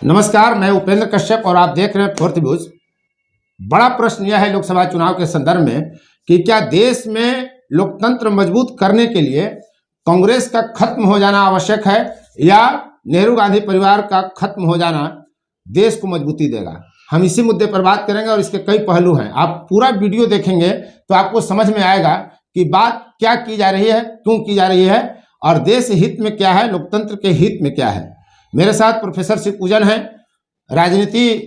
नमस्कार, मैं उपेंद्र कश्यप और आप देख रहे हैं फोर्थ व्यूज। बड़ा प्रश्न यह है लोकसभा चुनाव के संदर्भ में कि क्या देश में लोकतंत्र मजबूत करने के लिए कांग्रेस का खत्म हो जाना आवश्यक है या नेहरू गांधी परिवार का खत्म हो जाना देश को मजबूती देगा। हम इसी मुद्दे पर बात करेंगे और इसके कई पहलू हैं। आप पूरा वीडियो देखेंगे तो आपको समझ में आएगा कि बात क्या की जा रही है, क्यों की जा रही है और देश हित में क्या है, लोकतंत्र के हित में क्या है। मेरे साथ प्रोफेसर शिव पूजन हैं, राजनीति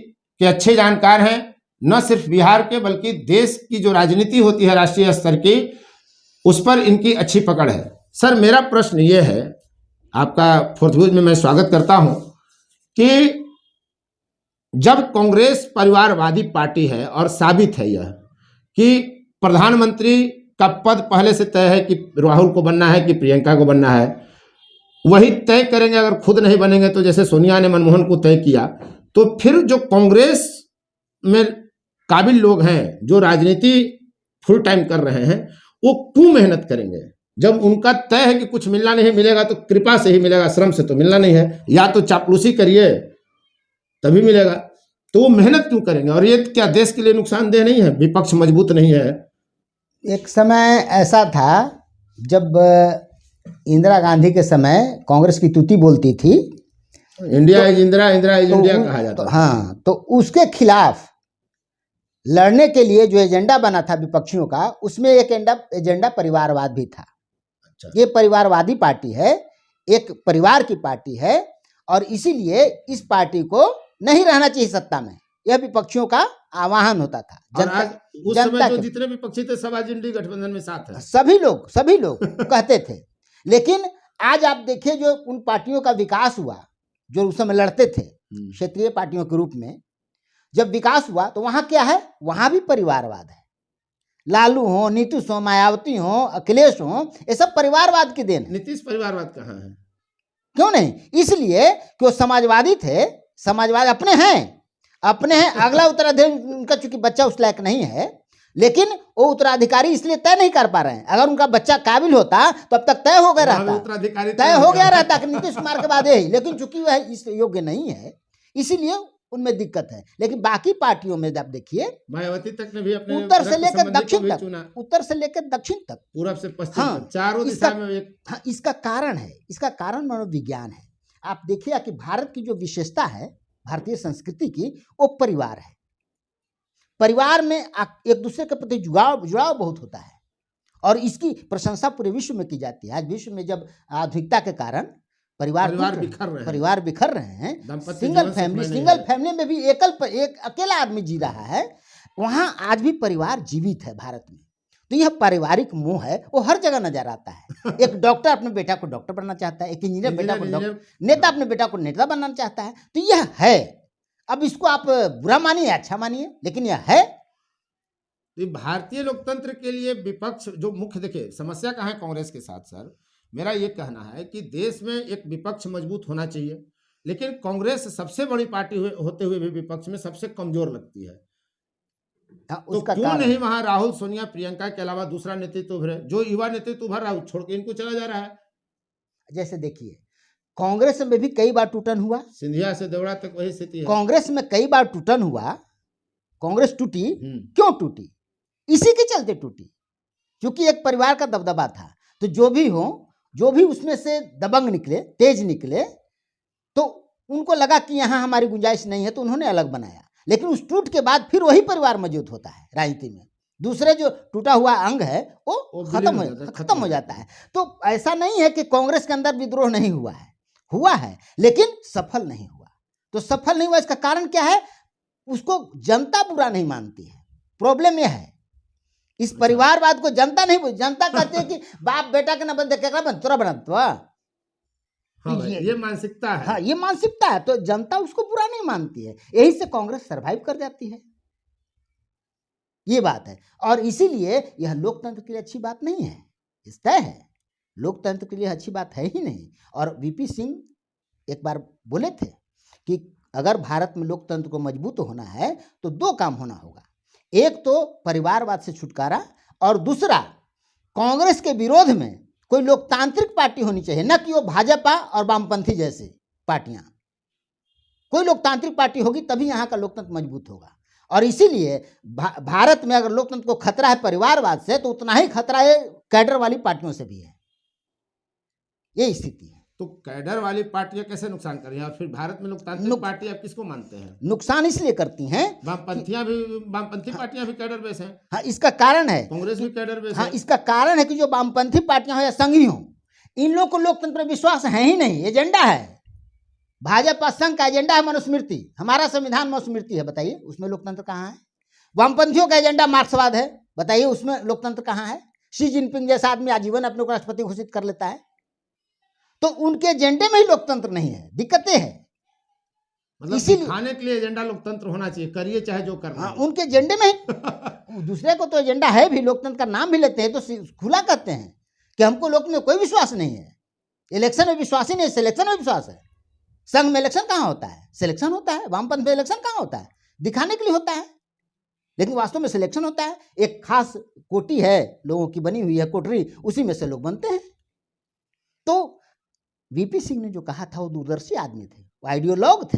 के अच्छे जानकार हैं, न सिर्फ बिहार के बल्कि देश की जो राजनीति होती है राष्ट्रीय स्तर की, उस पर इनकी अच्छी पकड़ है। सर, मेरा प्रश्न ये है, आपका फोर्थ व्यूज में मैं स्वागत करता हूं कि जब कांग्रेस परिवारवादी पार्टी है और साबित है यह कि प्रधानमंत्री का पद पहले से तय है कि राहुल को बनना है कि प्रियंका को बनना है, वही तय करेंगे। अगर खुद नहीं बनेंगे तो जैसे सोनिया ने मनमोहन को तय किया, तो फिर जो कांग्रेस में काबिल लोग हैं जो राजनीति फुल टाइम कर रहे हैं, वो क्यों मेहनत करेंगे जब उनका तय है कि कुछ मिलना नहीं मिलेगा तो कृपा से ही मिलेगा, श्रम से तो मिलना नहीं है, या तो चापलूसी करिए तभी मिलेगा। तो वो मेहनत क्यों करेंगे? और ये क्या देश के लिए नुकसानदेह नहीं है? विपक्ष मजबूत नहीं है? एक समय ऐसा था जब इंदिरा गांधी के समय कांग्रेस की तूती बोलती थी, India is Indira, Indira is India कहा जाता था। हाँ, तो उसके खिलाफ लड़ने के लिए जो एजेंडा बना था विपक्षियों का, उसमें एक एजेंडा परिवारवाद भी था। अच्छा। ये परिवारवादी पार्टी है, एक परिवार की पार्टी है और इसीलिए इस पार्टी को नहीं रहना चाहिए सत्ता में, यह विपक्षियों का आह्वान होता था। उस समय जो जितने विपक्षी थे सब आज इंडी गठबंधन में साथ है। सभी लोग कहते थे। लेकिन आज आप देखिए जो उन पार्टियों का विकास हुआ जो उस समय लड़ते थे क्षेत्रीय पार्टियों के रूप में, जब विकास हुआ तो वहां क्या है, वहां भी परिवारवाद है। लालू हो, नीतीश हो, मायावती हो, अखिलेश हो, ये सब परिवारवाद की देन है। नीतीश परिवारवाद कहाँ है? क्यों नहीं? इसलिए कि वो समाजवादी थे, समाजवाद अपने हैं। अगला उत्तराधिकारी उनका चूंकि बच्चा उस लायक नहीं है, लेकिन वो उत्तराधिकारी इसलिए तय नहीं कर पा रहे हैं। अगर उनका बच्चा काबिल होता तो अब तक तय हो गया रहता कि नीतीश कुमार के बाद यही, लेकिन चूंकि वह इस योग्य नहीं है इसलिए उनमें दिक्कत है। लेकिन बाकी पार्टियों में आप देखिए, मायावती तक ने भी अपने उत्तर से लेकर दक्षिण तक, पूरब से पश्चिम तक, चारों दिशा में एक। हाँ, इसका कारण मनोविज्ञान है। आप देखिए कि भारत की जो विशेषता है भारतीय संस्कृति की, वो परिवार है। परिवार में एक दूसरे के प्रति जुड़ाव बहुत होता है और इसकी प्रशंसा पूरे विश्व में की जाती है। आज विश्व में जब आधुनिकता के कारण परिवार बिखर रहे हैं, सिंगल फैमिली में भी एक अकेला आदमी जी रहा है, वहां आज भी परिवार जीवित है भारत में। तो यह पारिवारिक मोह है, वो हर जगह नजर आता है। एक डॉक्टर अपने बेटा को डॉक्टर बनना चाहता है, एक इंजीनियर बेटा को नेता अपने बेटा को नेता बनना चाहता है। तो यह है। अब इसको आप बुरा मानिए अच्छा मानिए, लेकिन यह है। भारतीय लोकतंत्र के लिए विपक्ष जो मुख्य, देखिए समस्या कहाँ है कांग्रेस के साथ सर, मेरा ये कहना है कि देश में एक विपक्ष मजबूत होना चाहिए, लेकिन कांग्रेस सबसे बड़ी पार्टी होते हुए भी विपक्ष में सबसे कमजोर लगती है। तो क्यों नहीं वहां राहुल, सोनिया, प्रियंका के अलावा दूसरा नेतृत्व उभरे? जो युवा नेतृत्व उभर रहा है छोड़ के इनको चला जा रहा है। जैसे देखिए कांग्रेस में भी कई बार टूटन हुआ, सिंधिया से देवड़ा तक वही स्थिति है। कांग्रेस में कई बार टूटन हुआ, कांग्रेस टूटी। क्यों टूटी? इसी के चलते टूटी, क्योंकि एक परिवार का दबदबा था। तो जो भी उसमें से दबंग निकले, तेज निकले, तो उनको लगा कि यहाँ हमारी गुंजाइश नहीं है, तो उन्होंने अलग बनाया। लेकिन उस टूट के बाद फिर वही परिवार मौजूद होता है राजनीति में। दूसरे जो टूटा हुआ अंग है वो खत्म हो जाता है। तो ऐसा नहीं है कि कांग्रेस के अंदर विद्रोह नहीं हुआ है, लेकिन सफल नहीं हुआ। तो सफल नहीं हुआ, इसका कारण क्या है? उसको जनता बुरा नहीं मानती है। प्रॉब्लम यह है, इस परिवारवाद को जनता कहती है कि बाप बेटा के न बन तोरा बना तो ये मानसिकता है। हाँ, ये मानसिकता है। तो जनता उसको बुरा नहीं मानती है, यही से कांग्रेस सरवाइव कर जाती है। ये बात है और इसीलिए यह लोकतंत्र के लिए अच्छी बात नहीं है। इस तय है, लोकतंत्र के लिए अच्छी बात है ही नहीं। और वीपी सिंह एक बार बोले थे कि अगर भारत में लोकतंत्र को मजबूत होना है तो दो काम होना होगा, एक तो परिवारवाद से छुटकारा और दूसरा कांग्रेस के विरोध में कोई लोकतांत्रिक पार्टी होनी चाहिए, न कि वो भाजपा और वामपंथी जैसे पार्टियां। कोई लोकतांत्रिक पार्टी होगी तभी यहाँ का लोकतंत्र मजबूत होगा। और इसीलिए भारत में अगर लोकतंत्र को खतरा है परिवारवाद से, तो उतना ही खतरा है कैडर वाली पार्टियों से भी है। ये स्थिति है। तो कैडर वाली पार्टियां कैसे नुकसान कर रही हैं? और फिर भारत में लोकतांत्रिक पार्टी आप किसको मानते हैं? नुकसान इसलिए करती हैं, वामपंथी पार्टियां भी कैडर बेस हैं। हाँ, इसका कारण है, कांग्रेस भी कैडर बेस हाँ, है। इसका कारण है कि जो वामपंथी पार्टियां हो या संघी हो, इन लोगों को लोकतंत्र में विश्वास है ही नहीं। एजेंडा है भाजपा संघ का, एजेंडा है मनुस्मृति। हमारा संविधान मनुस्मृति है, बताइए उसमें लोकतंत्र कहाँ है? वामपंथियों का एजेंडा मार्क्सवाद है, बताइए उसमें लोकतंत्र कहाँ है? शी जिनपिंग जैसा आदमी आजीवन अपने को राष्ट्रपति घोषित कर लेता है, तो उनके एजेंडे में ही लोकतंत्र नहीं है। दिक्कतें हैं, मतलब इसीलिए दिखाने के लिए एजेंडा लोकतंत्र होना चाहिए, करिए चाहे जो करना है। उनके एजेंडे में ही दूसरे को तो एजेंडा है भी, लोकतंत्र का नाम भी लेते हैं, तो खुला कहते हैं कि हमको लोकतंत्र में कोई विश्वास नहीं है। इलेक्शन में विश्वास ही नहीं, सिलेक्शन में विश्वास है। संघ में इलेक्शन कहाँ होता है? सिलेक्शन होता है। वामपंथ में इलेक्शन कहाँ होता है? दिखाने के लिए होता है, लेकिन वास्तव में सिलेक्शन होता है। एक खास कोटी है लोगों की बनी हुई है कोटरी, उसी में से लोग बनते हैं। तो वीपी सिंह ने जो कहा था वो दूरदर्शी आदमी थे, वो आइडियोलॉग थे।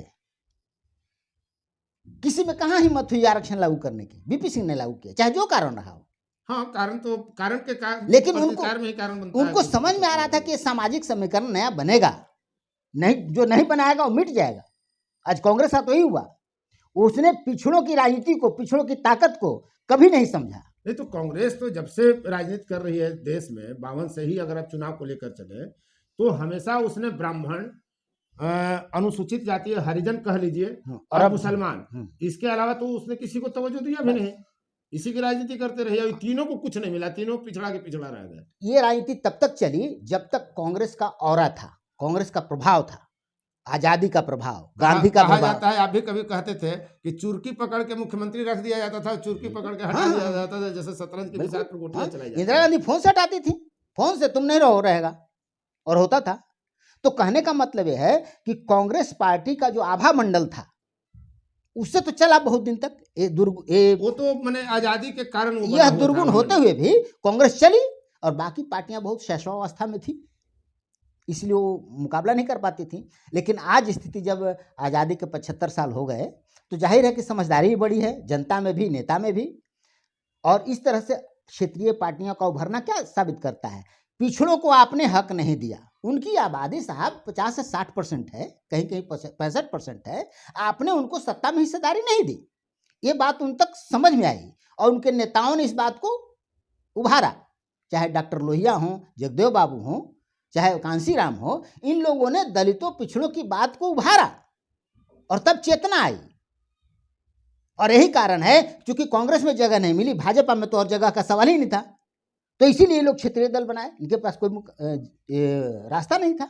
किसी में कहाँ हिम्मत हुई आरक्षण लागू करने की? वीपी सिंह ने लागू किया, चाहे जो कारण रहा हो। हाँ, कारण लेकिन उनको उनको समझ में आ रहा था कि सामाजिक समीकरण नया बनेगा, नहीं जो नहीं बनाएगा वो मिट जाएगा। आज कांग्रेस का तो ही हुआ, उसने पिछड़ों की राजनीति को, पिछड़ों की ताकत को कभी नहीं समझा। नहीं तो कांग्रेस तो जब से राजनीति कर रही है देश में, 52 से ही अगर आप चुनाव को लेकर चले, तो हमेशा उसने ब्राह्मण, अनुसूचित जाति, हरिजन कह लीजिए, और मुसलमान, इसके अलावा तो उसने किसी को तवज्जो दिया भी नहीं। इसी की राजनीति करते रहे, अभी तीनों को कुछ नहीं मिला, तीनों पिछड़ा के पिछड़ा रह गए। ये राजनीति तब तक चली जब तक कांग्रेस का ऑरा था, कांग्रेस का प्रभाव था, आजादी का प्रभाव, गांधी का प्रभाव। जाता है, आप भी कभी कहते थे कि चुरकी पकड़ के मुख्यमंत्री रख दिया जाता था, चुरकी पकड़ के हटा दिया जाता था, जैसे शतरंज के विचार पर गोटियां चलाई जाती। इंदिरा गांधी फोन से हटाती थी, फोन से तुम नहीं रहो रहेगा, और होता था। तो कहने का मतलब यह है कि कांग्रेस पार्टी का जो आभा मंडल था, उससे तो चला बहुत दिन तक। वो तो मैंने आजादी के कारण यह दुर्गुण होते हुए भी कांग्रेस चली, और बाकी पार्टियां बहुत शैशवावस्था में थी, इसलिए वो मुकाबला नहीं कर पाती थी। लेकिन आज स्थिति जब आज़ादी के 75 साल हो गए, तो जाहिर है कि समझदारी भी बढ़ी है, जनता में भी, नेता में भी। और इस तरह से क्षेत्रीय पार्टियों का उभरना क्या साबित करता है? पिछड़ों को आपने हक नहीं दिया। उनकी आबादी साहब 50 से 60% है, कहीं कहीं 65% है, आपने उनको सत्ता में हिस्सेदारी नहीं दी। ये बात उन तक समझ में आई, और उनके नेताओं ने इस बात को उभारा, चाहे डॉक्टर लोहिया हों, जगदेव बाबू हों, चाहे कांसी राम हो। इन लोगों ने दलितों पिछड़ों की बात को उभारा, और तब चेतना आई। और यही कारण है, क्योंकि कांग्रेस में जगह नहीं मिली, भाजपा में तो और जगह का सवाल ही नहीं था, तो इसीलिए लोग क्षेत्रीय दल बनाए। इनके पास कोई रास्ता नहीं था।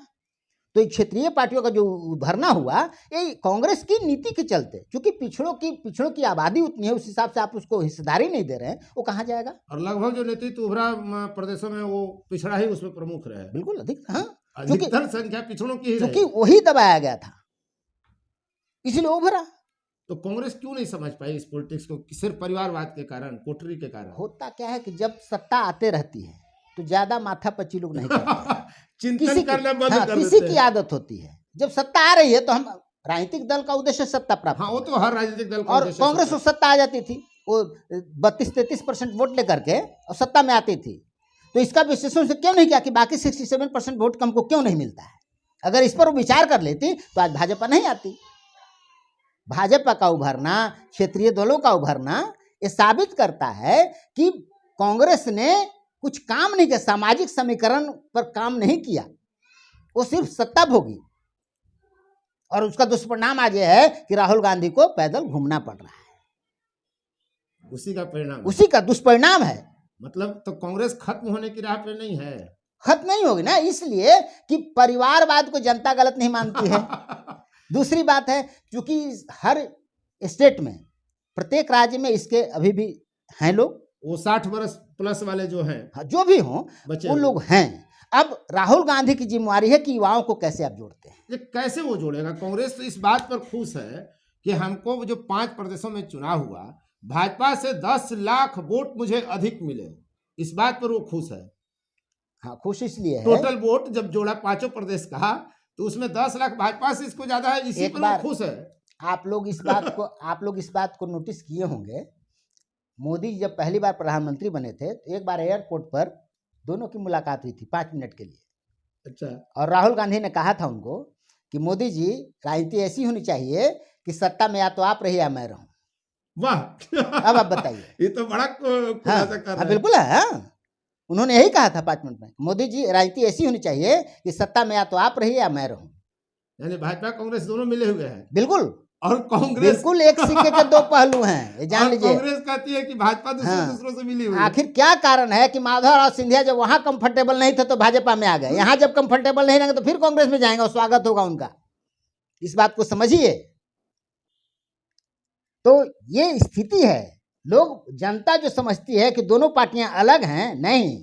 तो ये क्षेत्रीय पार्टियों का जो उभरना हुआ, ये कांग्रेस की नीति के चलते, क्योंकि पिछड़ों की आबादी उतनी है, उस हिसाब से आप उसको हिस्सेदारी नहीं दे रहे हैं, वो कहाँ जाएगा? और लगभग जो नेतृत्व उभरा प्रदेशों में, वो पिछड़ा ही उसमें प्रमुख रहे। बिल्कुल अधिक, हाँ, अधिकतर संख्या पिछड़ों की ही रही, क्योंकि वही दबाया गया था, इसलिए उभरा। तो कांग्रेस क्यों नहीं समझ पाई इस पॉलिटिक्स को? सिर्फ परिवारवाद के कारण, कोठरी के कारण? होता क्या है कि जब सत्ता आते रहती है तो ज्यादा माथापच्ची लोग नहीं करते। चिंतन करना बंद कर किसी की आदत होती है, जब सत्ता आ रही है तो हम, राजनीतिक दल का उद्देश्य सत्ता प्राप्त। हाँ, वो तो हर राजनीतिक दल का और उद्देश्य कांग्रेस को सत्ता आ जाती थी, वो 32-33% वोट लेकर के और सत्ता में आती थी। तो इसका विश्लेषण से क्यों नहीं किया कि बाकी 67% वोट हमको क्यों नहीं मिलता है? अगर इस पर वो विचार कर लेती तो आज भाजपा नहीं आती। भाजपा का उभरना, क्षेत्रीय दलों का उभरना, ये साबित करता है कि कांग्रेस ने कुछ काम नहीं किया, सामाजिक समीकरण पर काम नहीं किया, वो सिर्फ सत्ता भोगी। और उसका दुष्परिणाम आज यह है कि राहुल गांधी को पैदल घूमना पड़ रहा है। उसी का परिणाम, उसी का दुष्परिणाम है। मतलब तो कांग्रेस खत्म होने की राह पे नहीं है। खत्म नहीं होगी ना, इसलिए कि परिवारवाद को जनता गलत नहीं मानती है। दूसरी बात है, क्योंकि हर स्टेट में, प्रत्येक राज्य में इसके अभी भी हैं लोग, वो 60 वर्ष प्लस वाले जो हैं, जो भी हों, वो लोग हैं। अब राहुल गांधी की जिम्मेवारी है कि युवाओं को कैसे आप जोड़ते हैं। ये कैसे वो जोड़ेगा? कांग्रेस तो इस बात पर खुश है कि हमको जो 5 प्रदेशों में चुनाव हुआ, भाजपा से 10 लाख वोट मुझे अधिक मिले, इस बात पर वो खुश है। हाँ, खुश इसलिए है, टोटल वोट जब जोड़ा 5 प्रदेश का, तो उसमें 10 लाख भाजपा से इसको ज्यादा है, इसी पर वो खुश है। आप लोग इस बात को नोटिस किए होंगे, मोदी जी जब पहली बार प्रधानमंत्री बने थे तो एक बार एयरपोर्ट पर दोनों की मुलाकात हुई थी 5 मिनट के लिए। अच्छा। और राहुल गांधी ने कहा था उनको कि मोदी जी, राजनीति ऐसी होनी चाहिए कि सत्ता में या तो आप रहिए या मैं रहूं। वाह। अब आप बताइए। ये तो बड़ा खुलासा कर रहा है। बिल्कुल है। उन्होंने यही कहा था 5 मिनट में, मोदी जी राजनीति ऐसी होनी चाहिए कि सत्ता में या तो आप रहिए या मैं रहूं। यानी भाजपा कांग्रेस दोनों मिले हुए हैं। बिल्कुल। और कांग्रेस बिल्कुल एक सिक्के के 2 पहलू हैं, ये जान लीजिए। कांग्रेस कहती है कि भाजपा दूसरों से मिली हुई है। आखिर क्या कारण है कि माधवराव सिंधिया जब वहां कंफर्टेबल नहीं थे तो भाजपा में आ गए, यहां जब कंफर्टेबल नहीं रहेंगे तो फिर कांग्रेस में जाएंगे और स्वागत होगा उनका। इस बात को समझिए। तो ये स्थिति है। लोग, जनता जो समझती है कि दोनों पार्टियां अलग हैं, नहीं,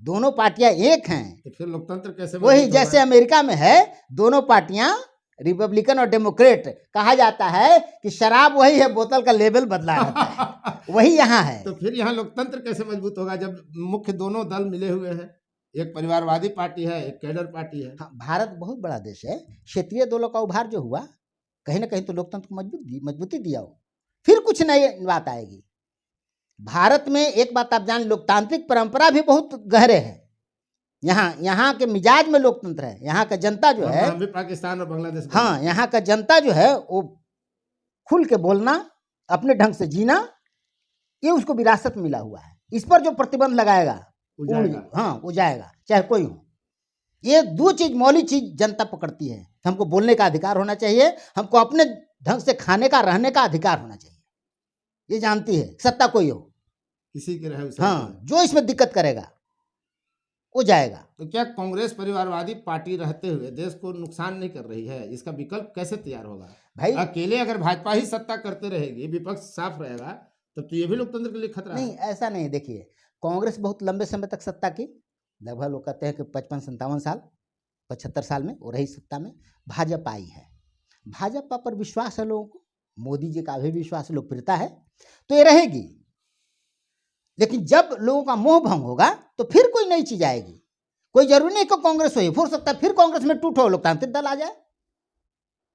दोनों पार्टियां एक हैं। तो फिर लोकतंत्र कैसे? वही जैसे अमेरिका में है, दोनों पार्टियां रिपब्लिकन और डेमोक्रेट, कहा जाता है कि शराब वही है, बोतल का लेबल बदला रहता है। वही यहाँ है। तो फिर यहाँ लोकतंत्र कैसे मजबूत होगा जब मुख्य दोनों दल मिले हुए हैं? एक परिवारवादी पार्टी है, एक कैडर पार्टी है। हाँ, भारत बहुत बड़ा देश है। क्षेत्रीय दलों का उभार जो हुआ, कहीं ना कहीं तो लोकतंत्र को मजबूती दिया हो। फिर कुछ नई बात आएगी। भारत में एक बात आप जान, लोकतांत्रिक परंपरा भी बहुत गहरे है। यहाँ के मिजाज में लोकतंत्र है। यहाँ का जनता जो है, हम भी पाकिस्तान और बांग्लादेश। हाँ, यहाँ का जनता जो है वो खुल के बोलना, अपने ढंग से जीना, ये उसको विरासत मिला हुआ है। इस पर जो प्रतिबंध लगाएगा वो जाएगा, चाहे कोई हो। ये 2 चीज, मौलिक चीज जनता पकड़ती है। हमको बोलने का अधिकार होना चाहिए, हमको अपने ढंग से खाने का, रहने का अधिकार होना चाहिए। ये जानती है, सत्ता कोई हो, किसी के रहे। हाँ, जो इसमें दिक्कत करेगा वो जाएगा। तो क्या कांग्रेस परिवारवादी पार्टी रहते हुए देश को नुकसान नहीं कर रही है? इसका विकल्प कैसे तैयार होगा भाई? अकेले अगर भाजपा ही सत्ता करते रहेगी, विपक्ष साफ रहेगा, तब तो ये भी लोकतंत्र के लिए खतरा नहीं, है। ऐसा नहीं। देखिए, कांग्रेस बहुत लंबे समय तक सत्ता की, लगभग लोग कहते हैं कि 55-57 साल, 75 साल में वो रही सत्ता में। भाजपा आई है, भाजपा पर विश्वास है लोगों को, मोदी जी का भी विश्वास, लोकप्रियता है, तो ये रहेगी। लेकिन जब लोगों का मोह भंग होगा तो फिर कोई नई चीज आएगी। कोई जरूरी नहीं कि कांग्रेस हो सकता है फिर कांग्रेस में टूट हो, लोकतांत्रिक दल आ जाए,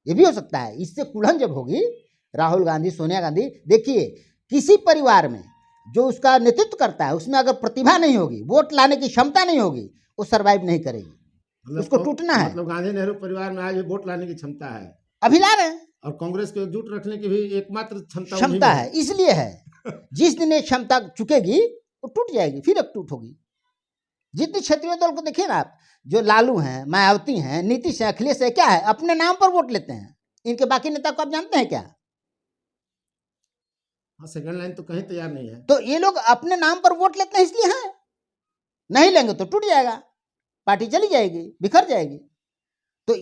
ये भी हो सकता है। इससे कुड़न जब होगी, राहुल गांधी, सोनिया गांधी, देखिए किसी परिवार में जो उसका नेतृत्व करता है उसमें अगर प्रतिभा नहीं होगी, वोट लाने की क्षमता नहीं होगी, वो सरवाइव नहीं करेगी, उसको टूटना है। मतलब गांधी नेहरू परिवार में आज वोट लाने की क्षमता है, अभी ला रहे हैं, और कांग्रेस को एकजुट रखने की भी एकमात्र क्षमता है। इसलिए है, जिस दिन एक क्षमता चुकेगी वो टूट जाएगी, फिर एक टूट होगी। जितनी क्षेत्रीय दल को देखिए ना आप, जो लालू हैं, मायावती हैं, नीतीश है, अखिलेश है, क्या है, अपने नाम पर वोट लेते हैं। इनके बाकी नेता को आप जानते हैं क्या? सेकंड लाइन तो कहीं तैयार नहीं है। तो ये लोग अपने नाम पर वोट लेते हैं, इसलिए है। नहीं लेंगे तो टूट जाएगा, पार्टी चली जाएगी, बिखर जाएगी। तो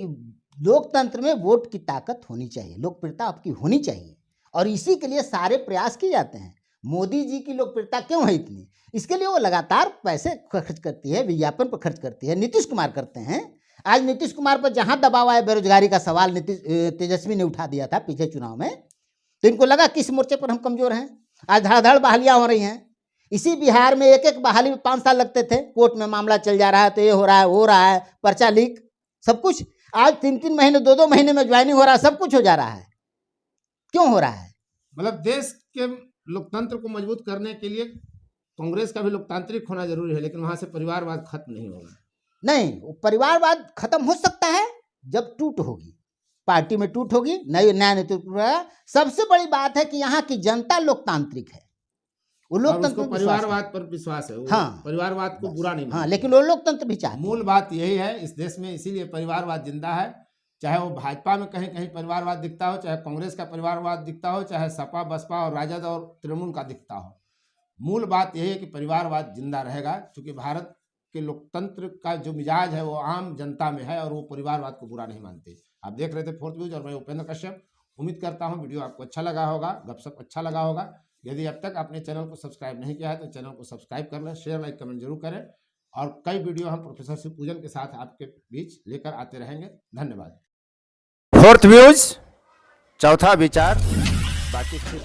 लोकतंत्र में वोट की ताकत होनी चाहिए, लोकप्रियता आपकी होनी चाहिए, और इसी के लिए सारे प्रयास किए जाते हैं। मोदी जी की लोकप्रियता क्यों है इतनी? इसके लिए वो लगातार पैसे खर्च करती है, विज्ञापन पर खर्च करती है। नीतीश कुमार करते हैं। आज नीतीश कुमार पर जहां दबाव आया, बेरोजगारी का सवाल तेजस्वी ने उठा दिया था पिछले चुनाव में, तो इनको लगा किस मोर्चे पर हम कमजोर हैं। आज धड़ाधड़ बहालियां हो रही हैं। इसी बिहार में एक बहाली में 5 साल लगते थे, कोर्ट में मामला चल जा रहा है, तो ये हो रहा है, वो हो रहा है, पर्चा लीक, सब कुछ। आज 3-3 महीने, 2-2 महीने में ज्वाइनिंग हो रहा है, सब कुछ हो जा रहा है। क्यों हो रहा है? मतलब देश के लोकतंत्र को मजबूत करने के लिए कांग्रेस का भी लोकतांत्रिक होना जरूरी है, लेकिन वहां से परिवारवाद खत्म नहीं होगा। नहीं, परिवारवाद खत्म हो सकता है जब टूट होगी, पार्टी में टूट होगी, नया नेतृत्व। सबसे बड़ी बात है कि यहाँ की जनता लोकतांत्रिक है, वो लोकतंत्र पर परिवारवाद पर विश्वास है। हाँ, परिवारवाद को बुरा नहीं, हाँ, लेकिन वो लोकतंत्र भी चाहते हैं। मूल बात यही है इस देश में, इसीलिए परिवारवाद जिंदा है। चाहे वो भाजपा में कहीं कहीं परिवारवाद दिखता हो, चाहे कांग्रेस का परिवारवाद दिखता हो, चाहे सपा, बसपा और राजद और तृणमूल का दिखता हो, मूल बात यही है कि परिवारवाद जिंदा रहेगा। क्योंकि भारत के लोकतंत्र का जो मिजाज है वो आम जनता में है, और वो परिवारवाद को बुरा नहीं मानते। आप देख रहे थे फोर्थ व्यूज, और मैं उपेंद्र कश्यप। उम्मीद करता हूँ वीडियो आपको अच्छा लगा होगा, गपशप अच्छा लगा होगा। यदि अब तक आपने चैनल को सब्सक्राइब नहीं किया है तो चैनल को सब्सक्राइब कर लें, शेयर, लाइक, कमेंट जरूर करें, और कई वीडियो हम प्रोफेसर शिवपूजन के साथ आपके बीच लेकर आते रहेंगे। धन्यवाद। फोर्थ व्यूज, चौथा विचार, बाकी फिर